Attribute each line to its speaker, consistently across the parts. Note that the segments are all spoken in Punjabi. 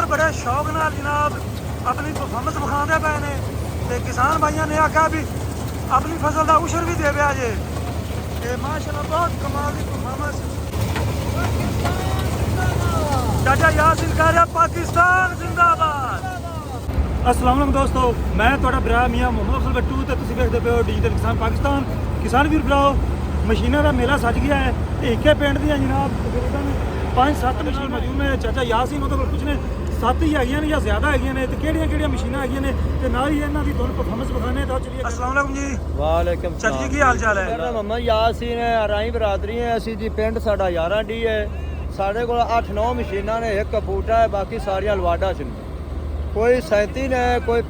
Speaker 1: बड़े शौक नाल जनाब अपनी परफॉर्मेंस विखाते पे ने ते किसान भाइयों ने आख्या भी अपनी फसल का उशर भी दे पिया जे ते माशाल्लाह बहुत कमाल की परफॉर्मेंस। चाचा यासिन कह रहा पाकिस्तान जिंदाबाद। अस्सलाम वालेकुम दोस्तों, मैं थोड़ा भरा मियाँ मोहम्मद अफजल बट्टू तो तुसीं देखदे पे हो डिजिटल किसान पाकिस्तान। किसान वीर भराओ, मशीनों का मेला सज गया है। इक्के पिंड दी जनाब तकरीबन 5-7 मशीन मौजूद ने। चाचा यासिन उहदे कोल पुछने 7 ही हैगियां ने या ज़्यादा हैगियां ने ते किहड़ियां मशीनां हैगियां ने ते नाल ही इन्हां दी दोनों परफॉर्मेंस विखाने। तो चलिए। अस्सलाम वालेकुम जी।
Speaker 2: वालेकुम
Speaker 1: चाचा जी की हाल चाल है?
Speaker 2: मेरा मोहम्मद यासीन है, राई बरादरी है असी जी। पिंड साडा 11 डी है। साढ़े को 8-9 मशीनां ने, एक कपूटा है, बाकी सारियां लवाडा च ने। कोई 37 ने, कोई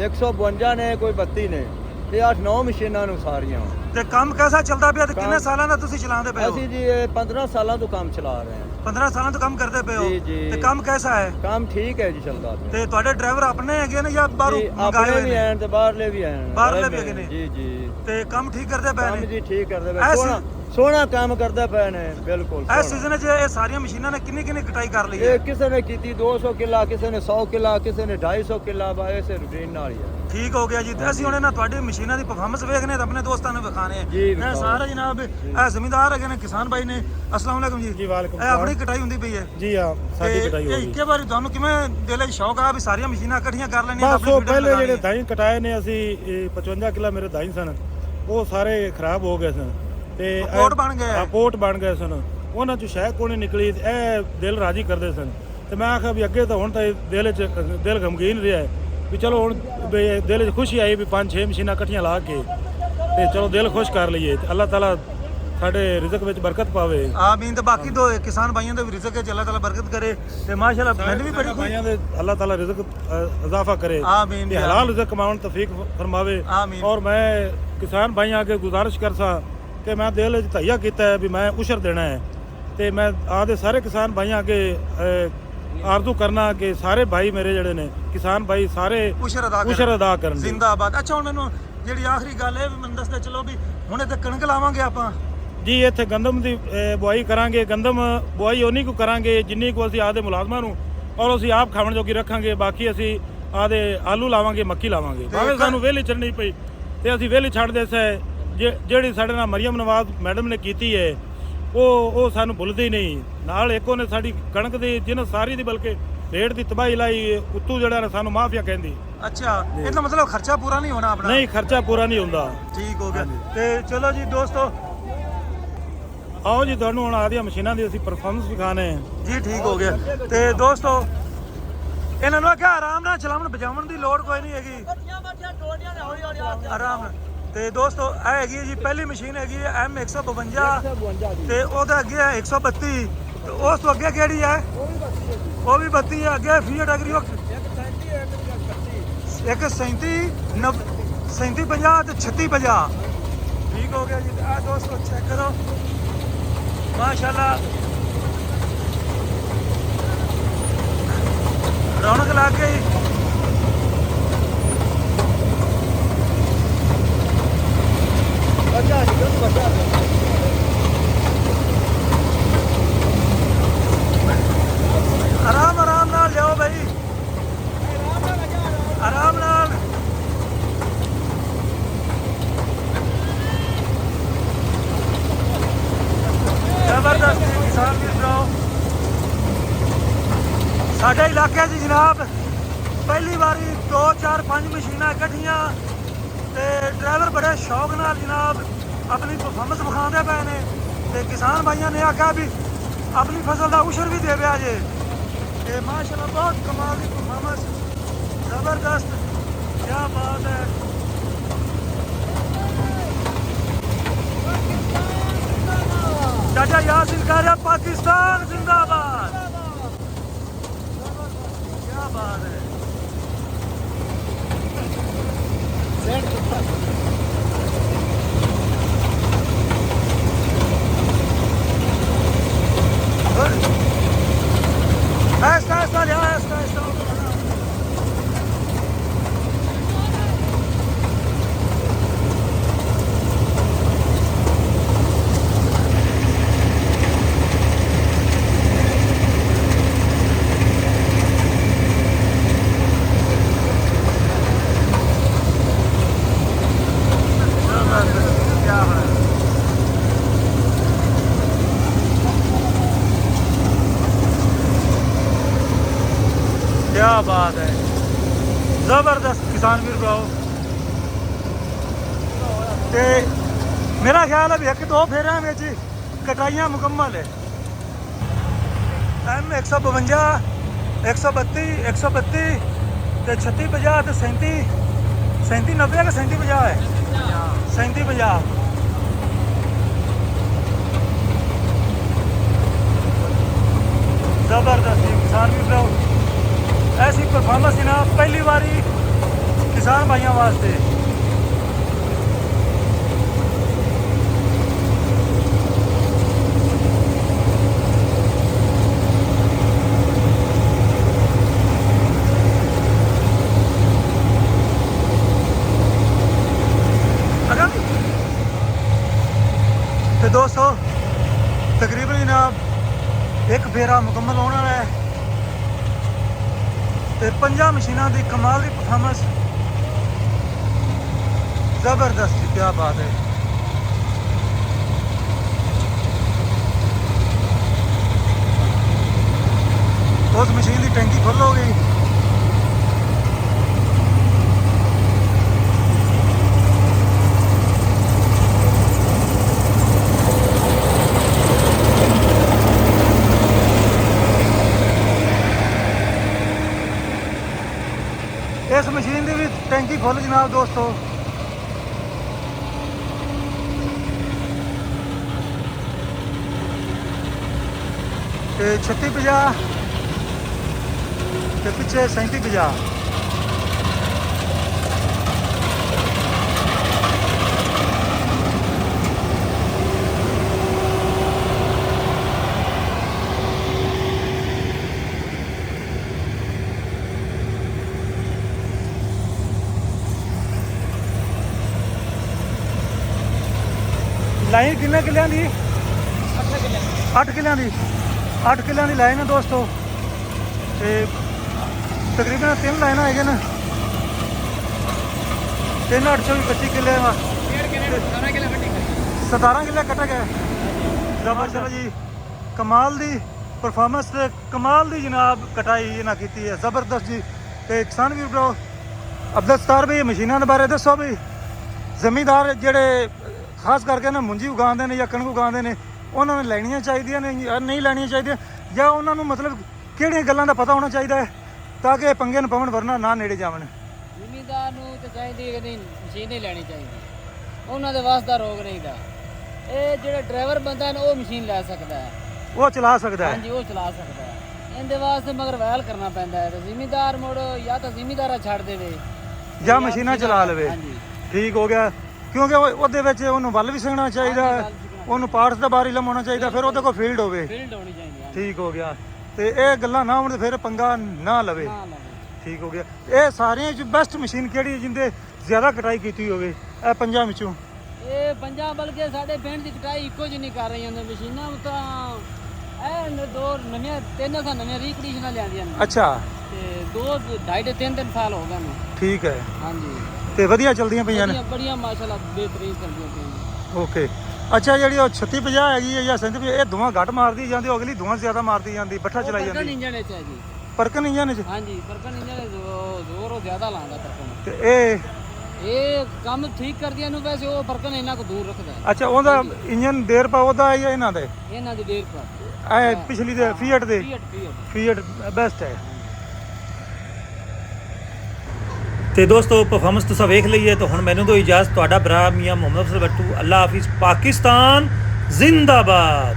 Speaker 2: 152 ने, कोई 32 ने। ये 8-9 मशीनां ने सारियां।
Speaker 1: ते काम कैसा चलता पिया ते किन्ने सालां दा तुसीं चलांदे पे हो?
Speaker 2: असी जी 15 सालों तो काम चला रहे हैं।
Speaker 1: 15 सालों तो काम करते पे हो?
Speaker 2: जी जी।
Speaker 1: ते काम कैसा है?
Speaker 2: काम ठीक है जी, चलता है।
Speaker 1: ते तुहाडे ड्राइवर अपने हैगे ने या बाहरों मंगाए
Speaker 2: अपने
Speaker 1: हुए
Speaker 2: भी
Speaker 1: ने?
Speaker 2: हैं ते बाहरले भी हैं।
Speaker 1: बाहरले भी हैगे ने?
Speaker 2: जी जी।
Speaker 1: ते काम ठीक करते पे
Speaker 2: काम
Speaker 1: ने?
Speaker 2: जी ठीक करते पे,
Speaker 1: ऐसे-
Speaker 2: सोना काम करते पे ने बिल्कुल।
Speaker 1: इस सीजन च ये सारियां मशीनां ने किन्नी कटाई कर ली है?
Speaker 2: ये किसी ने की 200 किला, किसी ने 100 किला, किसी ने 250 किला। ऐसे रूटीन नाल ही है।
Speaker 1: ठीक हो गया जी। ते ਅਸੀਂ ਹੁਣੇ ਨਾ ਤੁਹਾਡੀ ਮਸ਼ੀਨਾਂ ਦੀ ਪਰਫਾਰਮੈਂਸ ਵੇਖਨੇ ਤੇ ਆਪਣੇ ਦੋਸਤਾਂ ਨੂੰ ਵਿਖਾਣੇ ਆ।
Speaker 2: ਜੀ,
Speaker 1: ਇਹ
Speaker 2: ਵਿਖਾਓ।
Speaker 1: ਸਾਰੇ ਜਨਾਬ ਇਹ ਜ਼ਮੀਂਦਾਰ ਹੈਗੇ ਨੇ, ਕਿਸਾਨ ਭਾਈ ਨੇ। अस्सलाम वालेकुम जी।
Speaker 3: जी वालेकुम
Speaker 1: ਇਹ ਆਪਣੀ ਕਟਾਈ ਹੁੰਦੀ ਪਈ ਹੈ
Speaker 3: जी हाँ साडी कटाई हो
Speaker 1: ਇਹ
Speaker 3: गई।
Speaker 1: ਇੱਕੇ ਵਾਰੀ ਤੁਹਾਨੂੰ ਕਿਵੇਂ ਦਿਲ 'ਚ ਸ਼ੌਕ ਆ ਵੀ ਸਾਰੀਆਂ ਮਸ਼ੀਨਾਂ ਇਕੱਠੀਆਂ ਕਰ ਲੈਣੀਆਂ
Speaker 3: ਬਸ
Speaker 1: ਆਪਣੀ
Speaker 3: ਉਹ
Speaker 1: ਫੀਡਰ
Speaker 3: ਪਹਿਲੇ
Speaker 1: ਲਗਾਉਣੀ
Speaker 3: ਜਿਹੜੇ
Speaker 1: ਹੈ?
Speaker 3: ਦਾਈ ਕਟਾਏ ਨੇ ਅਸੀਂ 55 ਕਿੱਲਾ ਮੇਰੇ ਦਾਈ ਸਨ, ਉਹ ਸਾਰੇ ਖਰਾਬ ਹੋ ਗਏ ਸਨ ਤੇ
Speaker 1: ਪੋਟ ਬਣ ਗਏ।
Speaker 3: ਪੋਟ ਬਣ ਗਏ ਸਨ। ਉਹਨਾਂ ਚੋਂ ਸ਼ਾਇਦ ਕੋਈ ਨਹੀਂ ਨਿਕਲੀ ਤੇ ਇਹ ਦਿਲ ਰਾਜੀ ਕਰਦੇ ਸਨ। ਤੇ ਮੈਂ ਆਖਿਆ ਵੀ ਅੱਗੇ ਤਾਂ ਹੁਣ ਤਾਂ ਦਿਲ ਗਮਗੀਨ ਰਿਹਾ ਹੈ ਵੀ ਚਲੋ ਹੁਣ ਵੀ ਦਿਲ 'ਚ ਖੁਸ਼ੀ ਆਈ ਵੀ 5-6 ਮਸ਼ੀਨਾਂ ਇਕੱਠੀਆਂ ਲਾ ਕੇ ਤੇ ਚਲੋ ਦਿਲ ਖੁਸ਼ ਕਰ ਲਈਏ ਤੇ ਅੱਲਾਹ ਤਾਲਾ ਸਾਡੇ ਰਿਜ਼ਕ ਵਿੱਚ ਬਰਕਤ ਪਾਵੇ।
Speaker 1: ਆਮੀਨ। ਤੇ ਬਾਕੀ ਦੋ ਕਿਸਾਨ ਭਾਈਆਂ ਦੇ ਵੀ ਰਿਜ਼ਕ ਵਿੱਚ ਅੱਲਾਹ ਤਾਲਾ ਬਰਕਤ ਕਰੇ ਤੇ ਮਾਸ਼ਾਅੱਲਾ ਮੈਨੂੰ ਵੀ ਬੜੀ
Speaker 3: ਭਾਈਆਂ ਦੇ ਅੱਲਾਹ ਤਾਲਾ ਰਿਜ਼ਕ ਇਜ਼ਾਫਾ ਕਰੇ
Speaker 1: ਆਮੀਨ
Speaker 3: ਤੇ ਹਲਾਲ ਰਿਜ਼ਕ ਕਮਾਉਣ ਤੌਫੀਕ ਫਰਮਾਵੇ।
Speaker 1: ਆਮੀਨ।
Speaker 3: ਔਰ ਮੈਂ ਕਿਸਾਨ ਭਾਈਆਂ ਅੱਗੇ ਗੁਜ਼ਾਰਿਸ਼ ਕਰਸਾਂ ਕਿ ਮੈਂ ਦਿਲ ਵਿੱਚ ਧਈਆ ਕੀਤਾ ਹੈ ਵੀ ਮੈਂ ਉਸ਼ਰ ਦੇਣਾ ਹੈ ਤੇ ਮੈਂ ਆਦੇ ਸਾਰੇ ਕਿਸਾਨ ਭਾਈਆਂ ਅੱਗੇ ਆਰਜ਼ੂ ਕਰਨਾ ਕਿ ਸਾਰੇ ਭਾਈ ਮੇਰੇ ਜਿਹੜੇ ਨੇ ਕਿਸਾਨ ਭਾਈ ਸਾਰੇ
Speaker 1: ਉਸ਼ਰ
Speaker 3: ਅਦਾ ਕਰਨ
Speaker 1: ਜ਼ਿੰਦਾਬਾਦ। ਅੱਛਾ ਹੁਣ ਮੈਨੂੰ ਜਿਹੜੀ ਆਖਰੀ ਗੱਲ ਹੈ ਵੀ ਮੈਨੂੰ ਦੱਸਦੇ ਚਲੋ ਵੀ ਹੁਣ ਇੱਥੇ ਕਣਕ ਲਾਵਾਂਗੇ ਆਪਾਂ
Speaker 3: ਜੀ। ਇੱਥੇ ਗੰਦਮ ਦੀ ਬੁਆਈ ਕਰਾਂਗੇ। ਗੰਦਮ ਬੁਆਈ ਉਨੀ ਕੁ ਕਰਾਂਗੇ ਜਿੰਨੀ ਕੁ ਅਸੀਂ ਆਦੇ ਮੁਲਾਜ਼ਮਾਂ ਨੂੰ ਔਰ ਅਸੀਂ ਆਪ ਖਾਣ ਜੋਗੀ ਰੱਖਾਂਗੇ। ਬਾਕੀ ਅਸੀਂ ਆਦੇ ਆਲੂ ਲਾਵਾਂਗੇ, ਮੱਕੀ ਲਾਵਾਂਗੇ। ਭਾਵੇਂ ਸਾਨੂੰ ਵਿਹਲੀ ਛੱਡਣੀ ਪਈ ਤੇ ਅਸੀਂ ਵਿਹਲੀ ਛੱਡ ਦੇ ਸੈ। ਜਿਹੜੀ ਸਾਡੇ ਨਾਲ ਮਰੀਮ ਨਵਾਜ਼ ਮੈਡਮ ਨੇ ਕੀਤੀ ਹੈ ਉਹ ਸਾਨੂੰ ਭੁੱਲਦੀ ਨਹੀਂ। ਨਾਲ ਇੱਕ ਉਹਨੇ ਸਾਡੀ ਕਣਕ ਦੀ ਜਿਹਨਾਂ ਸਾਰੀ ਦੀ ਬਲਕਿ ਰੇਟ ਦੀ ਤਬਾਹੀ ਲਾਈ ਉੱਤੋਂ ਜਿਹੜਾ ਸਾਨੂੰ ਮਾਫੀਆ ਕਹਿੰਦੀ।
Speaker 1: ਅੱਛਾ, ਇਹਦਾ ਮਤਲਬ ਖਰਚਾ ਪੂਰਾ ਨਹੀਂ ਹੋਣਾ ਆਪਣਾ?
Speaker 3: ਨਹੀਂ, ਖਰਚਾ ਪੂਰਾ ਨਹੀਂ ਹੁੰਦਾ।
Speaker 1: ਠੀਕ ਹੋ ਗਿਆ। ਤੇ ਚਲੋ ਜੀ ਦੋਸਤੋ,
Speaker 3: ਆਓ ਜੀ ਤੁਹਾਨੂੰ ਹੁਣ ਆਦੀਆਂ ਮਸ਼ੀਨਾਂ ਦੀ ਅਸੀਂ ਪਰਫਾਰਮੈਂਸ ਵਿਖਾਣੇ ਆ
Speaker 1: ਜੀ। ਠੀਕ ਹੋ ਗਿਆ। ਤੇ ਦੋਸਤੋ ਇਹਨਾਂ ਨੂੰ ਆਖਿਆ ਆਰਾਮ ਨਾਲ ਚਲਾਉਣ, ਵਜਾਉਣ ਦੀ ਲੋੜ ਕੋਈ ਨਹੀਂ ਹੈਗੀ, ਆਰਾਮ ਨਾਲ। ਤੇ ਦੋਸਤੋ ਇਹ ਹੈਗੀ ਹੈ ਜੀ ਪਹਿਲੀ ਮਸ਼ੀਨ ਹੈਗੀ ਹੈ M152 ਤੇ ਉਹਦਾ ਅੱਗੇ ਹੈ 132 ਤੇ ਉਸ ਤੋਂ ਅੱਗੇ ਕਿਹੜੀ ਹੈ? ਉਹ ਵੀ 32 ਹੈ। ਅੱਗੇ ਫੀਟ ਐਗਰੀ 137-50 ਤੇ 36-50। ਠੀਕ ਹੋ ਗਿਆ ਜੀ। ਆ ਦੋਸਤੋ ਚੈੱਕ ਕਰੋ ਮਾਸ਼ਾਅੱਲਾ ਰੌਣਕ ਲੱਗ ਗਈ। आराम नाल लियो भाई, आराम नाल। जबरदस्त किसान भी सुनाओ। साडे इलाके च जनाब पहली बारी 2-4-5 मशीनां इकट्ठियां ते ड्राइवर बड़े शौक नाल जनाब अपनी परफॉर्मेंस विखाते पे ने ते किसान भाइयों ने आख्या भी अपनी फसल का उशर भी दे पिया जे ते माशाल्लाह बहुत कमाल की परफॉर्मेंस, जबरदस्त, क्या बात है। चाचा यासिन कह रहा पाकिस्तान जिंदाबाद। क्या बात है। ऐसा लिया ऐसा क्या बात है, जबरदस्त किसान वीर भराओ। ते मेरा ख्याल है भी 1-2 फेरियां विच कटाइयां मुकम्मल है। M 152 132 132 ते 36 50 ते 37 37 90 के 37 50 है 37 50। जबरदस्त किसान भी भराओ, ऐसी परफॉर्मेंस ना पहली बारी किसान भाइयों वास्ते। तो दोस्तों तकरीबन जनाब एक फेरा मुकम्मल होने वाला है ते 5 मशीनों की कमाल की परफॉर्मेंस जबरदस्त, क्या बात है। उस मशीन की टैंकी फुल हो गई। इस मशीन की भी टैंकी फुल जनाब दोस्तों। ते 36 50 ते पिछे 37 50। लाइन किन्ने किलियां दी? 8 किलियां दी 8 किलियां दी लाइन है दोस्तों। ते तकरीबन 3 लाइन है 3 8 25 किले 17 किले कटा गया। जबरदस्त जी, कमाल दी परफॉर्मेंस ते कमाल दी जनाब कटाई इन्हां कीती है, जबरदस्त जी। ते किसान वीर भराओ अब्दुल सत्तार भाई मशीनों के बारे दसो भी। जमींदार जेडे खास करके ना मुंजी उगाते हैं या कणक उगाते हैं, उन्होंने लैनियां चाहिए ने या नहीं लैनियां चाहिए, या उन्होंने मतलब किहड़ियां गल्लां दा पता होना चाहिए ताकि पंगे न पवन वरना ना नेड़े जावन।
Speaker 4: ਜ਼ਿਮੀਂਦਾਰ ਨੂੰ ਤਾਂ ਚਾਹੀਦੀ ਹੈ ਕਿ ਮਸ਼ੀਨ ਨਹੀਂ ਲੈਣੀ ਚਾਹੀਦੀ, ਉਹਨਾਂ ਦੇ ਵਾਸਤੇ ਰੋਗ ਨਹੀਂ ਦਾ। ਇਹ ਜਿਹੜਾ ਡਰਾਈਵਰ ਬੰਦਾ ਹੈ ਉਹ ਮਸ਼ੀਨ ਲੈ ਸਕਦਾ ਹੈ,
Speaker 1: वो चला सकता है।
Speaker 4: ਹਾਂਜੀ ਉਹ ਚਲਾ ਸਕਦਾ ਹੈ। ਇਹਦੇ ਵਾਸਤੇ ਮਗਰ ਵੈਲ ਕਰਨਾ ਪੈਂਦਾ ਹੈ ਤੇ ਜ਼ਿਮੀਂਦਾਰ ਮੁੜ ਜਾਂ ਤਾਂ ਜ਼ਿਮੀਂਦਾਰਾ ਛੱਡ ਦੇਵੇ
Speaker 1: ਜਾਂ ਮਸ਼ੀਨਾਂ ਚਲਾ ਲਵੇ।
Speaker 4: ਹਾਂਜੀ
Speaker 1: ਠੀਕ ਹੋ ਗਿਆ, ਕਿਉਂਕਿ ਉਹਦੇ ਵਿੱਚ ਉਹਨੂੰ ਵੱਲ ਵੀ ਸਿੱਖਣਾ ਚਾਹੀਦਾ, ਉਹਨੂੰ ਪਾਰਟਸ ਦਾ ਬਾਰੇ ਇਲਮ ਹੋਣਾ ਚਾਹੀਦਾ, ਫਿਰ ਉਹਦੇ ਕੋਲ ਫੀਲਡ ਹੋਵੇ।
Speaker 4: ਫੀਲਡ ਹੋਣੀ ਚਾਹੀਦੀ ਹੈ।
Speaker 1: ਠੀਕ ਹੋ ਗਿਆ, ਤੇ ਇਹ ਗੱਲਾਂ ਨਾ ਹੋਣ ਤੇ ਫਿਰ ਪੰਗਾ ਨਾ ਲਵੇ।
Speaker 4: ਨਾ ਲਵੇ।
Speaker 1: ਠੀਕ ਹੋ ਗਿਆ। ਇਹ ਸਾਰਿਆਂ ਚ ਬੈਸਟ ਮਸ਼ੀਨ ਕਿਹੜੀ ਹੈ ਜਿੰਦੇ ਜ਼ਿਆਦਾ ਕਟਾਈ ਕੀਤੀ ਹੋਵੇ ਇਹ 5 ਵਿੱਚੋਂ?
Speaker 4: ਇਹ ਪੰਜਾਬ ਬਲਕਿ ਸਾਡੇ ਪਿੰਡ ਦੀ ਕਟਾਈ ਇੱਕੋ ਜਿਹੀ ਨਹੀਂ ਕਰ ਰਹੀਆਂ ਨੇ ਮਸ਼ੀਨਾਂ ਤਾਂ ਇਹ 3 ਨਵੀਆਂ ਰੀਕੰਡੀਸ਼ਨਾਂ ਲਿਆਂਦੀਆਂ ਨੇ।
Speaker 3: ਅੱਛਾ
Speaker 4: ਤੇ 2.5-3 ਸਾਲ ਹੋ ਗਏ ਨੇ।
Speaker 3: ਠੀਕ ਹੈ
Speaker 4: ਹਾਂਜੀ
Speaker 3: ਤੇ ਵਧੀਆ ਚੱਲਦੀਆਂ ਪਈਆਂ ਨੇ?
Speaker 4: ਬੜੀਆਂ ਮਾਸ਼ਾਅੱਲਾ ਬਿਹਤਰੀਨ ਚੱਲਦੀਆਂ ਪਈਆਂ।
Speaker 3: ਓਕੇ ਅੱਛਾ ਜਿਹੜੀ ਉਹ 3650 ਹੈਗੀ ਹੈ ਜਾਂ 3750 ਇਹ ਧੂਆਂ ਘੱਟ ਮਾਰਦੀ ਜਾਂਦੀ, ਉਹ ਅਗਲੀ ਧੂਆਂ ਜ਼ਿਆਦਾ ਮਾਰਦੀ ਜਾਂਦੀ, ਬੱਠਾ ਚਲਾਈ
Speaker 4: ਪਰਕਨ
Speaker 3: ਜਾਂਦੀ।
Speaker 4: ਇੰਜਣ ਵਿੱਚ ਹੈ ਜੀ।
Speaker 3: ਪਰਕਨ ਇੰਜਨ ਚ?
Speaker 4: ਹਾਂਜੀ ਪਰਕਨ ਇੰਜਣ ਜ਼ੋਰ ਉਹ ਜ਼ਿਆਦਾ ਲਾਉਂਦਾ ਪਰਕਨ।
Speaker 3: ਤੇ
Speaker 4: ਇਹ ਕੰਮ ਠੀਕ ਕਰਦੀਆਂ ਨੂੰ, ਵੈਸੇ ਉਹ ਪਰਕਨ ਇਹਨਾਂ ਕੋ ਦੂਰ ਰੱਖਦਾ ਹੈ।
Speaker 3: ਅੱਛਾ ਉਹਦਾ ਇੰਜਨ ਦੇਰ ਪਾ ਉਹਦਾ ਜਾਂ ਇਹਨਾਂ ਦੇ?
Speaker 4: ਇਹਨਾਂ ਦੀ ਦੇਰ ਪਰ
Speaker 3: ਇਹ ਪਿਛਲੀ ਦੇ ਫੀਟ ਦੇ?
Speaker 4: ਫੀਟ
Speaker 3: ਬੈਸਟ ਹੈ।
Speaker 1: ਤੇ ਦੋਸਤੋ ਪਰਫਾਰਮੈਂਸ ਤੁਸੀਂ ਵੇਖ ਲਈ ਹੈ, ਤਾਂ ਹੁਣ ਮੈਨੂੰ ਦਿਓ ਇਜਾਜ਼ਤ। ਤੁਹਾਡਾ ਭਰਾ ਮੀਆਂ ਮੁਹੰਮਦ ਅਫਜ਼ਲ ਬੱਟੂ। ਅੱਲਾ ਹਾਫਿਜ਼। ਪਾਕਿਸਤਾਨ ਜ਼ਿੰਦਾਬਾਦ।